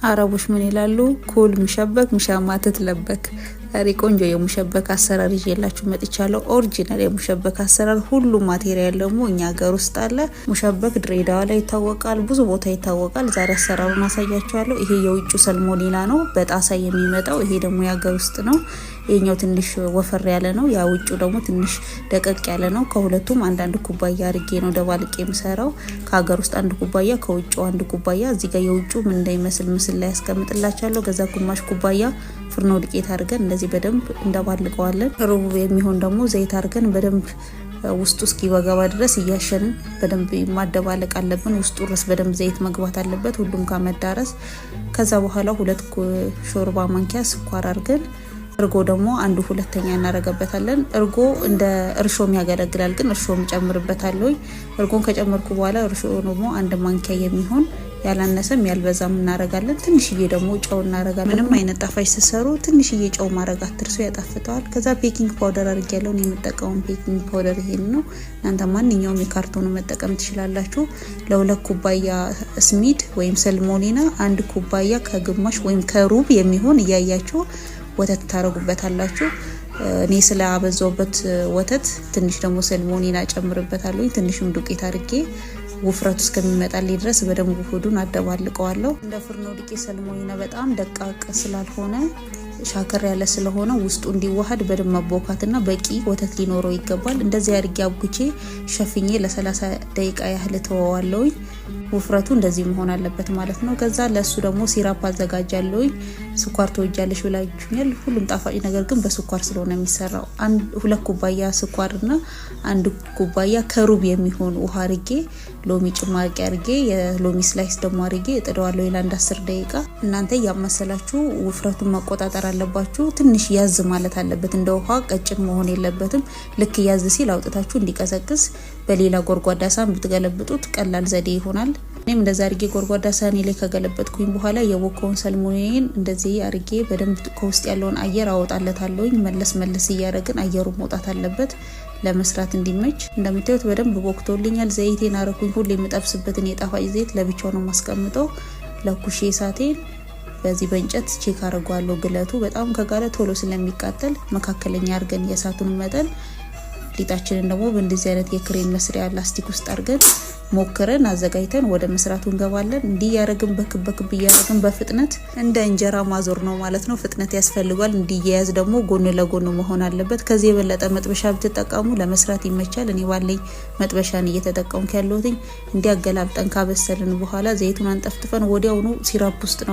አረቦች ምን ይላሉ? ኩል ምሸበክ ምሻማ ትትለበክ። ዛሬ ቆንጆ የሙሸበክ አሰራር ይዤላችሁ መጥቻለሁ። ኦሪጂናል የሙሸበክ አሰራር ሁሉ ማቴሪያል ደግሞ እኛ ሀገር ውስጥ አለ። ሙሸበክ ድሬዳዋ ላይ ይታወቃል፣ ብዙ ቦታ ይታወቃል። ዛሬ አሰራሩን አሳያችኋለሁ። ይሄ የውጭ ሰልሞኔላ ነው በጣሳ የሚመጣው። ይሄ ደግሞ የሀገር ውስጥ ነው። ይሄኛው ትንሽ ወፈር ያለ ነው፣ ያ ውጭ ደግሞ ትንሽ ደቀቅ ያለ ነው። ከሁለቱም አንዳንድ ኩባያ አርጌ ነው ደባልቄ የምሰራው። ከሀገር ውስጥ አንድ ኩባያ፣ ከውጭው አንድ ኩባያ። እዚህ ጋር የውጭ ምን እንደሚመስል ምስል ላይ ያስቀምጥላችኋለሁ። ከዛ ግማሽ ኩባያ ፍርኖ ዱቄት አድርገን እንደዚህ በደንብ እንደባልቀዋለን። ሩብ የሚሆን ደግሞ ዘይት አድርገን በደንብ ውስጡ እስኪወገባ ድረስ እያሸንን በደንብ ማደባለቅ አለብን። ውስጡ ድረስ በደንብ ዘይት መግባት አለበት፣ ሁሉም ጋር መዳረስ። ከዛ በኋላ 2 ሾርባ ማንኪያ ስኳር አድርገን እርጎ ደግሞ አንዱ ሁለተኛ እናረጋበታለን። እርጎ እንደ እርሾም ያገለግላል፣ ግን እርሾም ጨምርበታለሁ። እርጎን ከጨመርኩ በኋላ እርሾ ደግሞ 1 ማንኪያ የሚሆን ያላነሰም ያልበዛም እናረጋለን። ትንሽዬ ደግሞ ጨው እናረጋለን። ምንም አይነት ጣፋጭ ሲሰሩ ትንሽዬ ጨው ማረግ አትርሱ፣ ያጣፍጠዋል። ከዛ ቤኪንግ ፓውደር አድርጌያለሁ። እኔ የምጠቀመው ቤኪንግ ፓውደር ይሄን ነው። እናንተ ማንኛውም የካርቶን መጠቀም ትችላላችሁ። ለ2 ኩባያ ስሚድ ወይም ሰልሞኔና 1 ኩባያ ከግማሽ ወይም ከሩብ የሚሆን እያያችሁ ወተት ታረጉበታላችሁ። እኔ ስላበዛውበት ወተት ትንሽ ደግሞ ሰልሞኔና ጨምርበታለሁ። ትንሽም ዱቄት አድርጌ ውፍረቱ እስከሚመጣልኝ ድረስ በደንብ ሆዱን አደባልቀዋለሁ። እንደ ፍርኖ ዱቄት ሰልሞኔና በጣም ደቃቅ ስላልሆነ ሻከር ያለ ስለሆነ ውስጡ እንዲዋሃድ በደንብ መቦካትና በቂ ወተት ሊኖረው ይገባል። እንደዚህ አድርጌ አብኩቼ ሸፍኜ ለ30 ደቂቃ ያህል ተወዋለሁ። ውፍረቱ እንደዚህ መሆን አለበት ማለት ነው። ከዛ ለሱ ደግሞ ሲራፕ አዘጋጃለሁ። ስኳር ተወጃለሽ ብላችሁኛል። ሁሉም ጣፋጭ ነገር ግን በስኳር ስለሆነ የሚሰራው 2 ኩባያ ስኳርና 1 ኩባያ ከሩብ የሚሆን ውሃ አርጌ ሎሚ ጭማቂ አርጌ የሎሚ ስላይስ ደግሞ አርጌ እጥደዋለሁ ለ 10 ደቂቃ። እናንተ ያማሰላችሁ ውፍረቱን መቆጣጠር አለባችሁ። ትንሽ ያዝ ማለት አለበት፣ እንደ ውሃ ቀጭን መሆን የለበትም። ልክ ያዝ ሲል አውጥታችሁ እንዲቀዘቅዝ በሌላ ጎርጓዳ ሳህን ብትገለብጡት ቀላል ዘዴ ይሆናል። እኔም እንደዛ አርጌ ጎርጓዳ ሳህን ላይ ከገለበጥኩኝ በኋላ የቦካውን ሰልሞኔን እንደዚህ አርጌ በደንብ ከውስጥ ያለውን አየር አወጣለታለሁ። መለስ እያደረግን አየሩ መውጣት አለበት ለመስራት እንዲመች። እንደምታዩት በደንብ ቦክቶልኛል። ዘይቴን አረኩኝ። ሁሌ የምጠብስበትን የጣፋጭ ዘይት ለብቻው ነው ማስቀምጠው። ለኩሼ ሳቴን በዚህ በእንጨት ቼክ አድርጓለሁ። ግለቱ በጣም ከጋለ ቶሎ ስለሚቃጠል መካከለኛ አርገን የሳቱን መጠን ሊጣችንን ደግሞ በእንደዚህ አይነት የክሬም መስሪያ ላስቲክ ውስጥ አርገን ሞክረን አዘጋጅተን ወደ መስራቱ እንገባለን። እንዲህ ያረግን በክብ ያረግን በፍጥነት እንደ እንጀራ ማዞር ነው ማለት ነው። ፍጥነት ያስፈልጋል። እንዲያያዝ ደግሞ ጎን ለጎን መሆን አለበት። ከዚህ የበለጠ መጥበሻ ብትጠቀሙ ለመስራት ይመቻል። እኔ ባለኝ መጥበሻን እየተጠቀምኩ ያለሁት። እንዲያገላብጠን ካበሰልን በኋላ ዘይቱን አንጠፍጥፈን ወዲያውኑ ሲራፕ ውስጥ ነው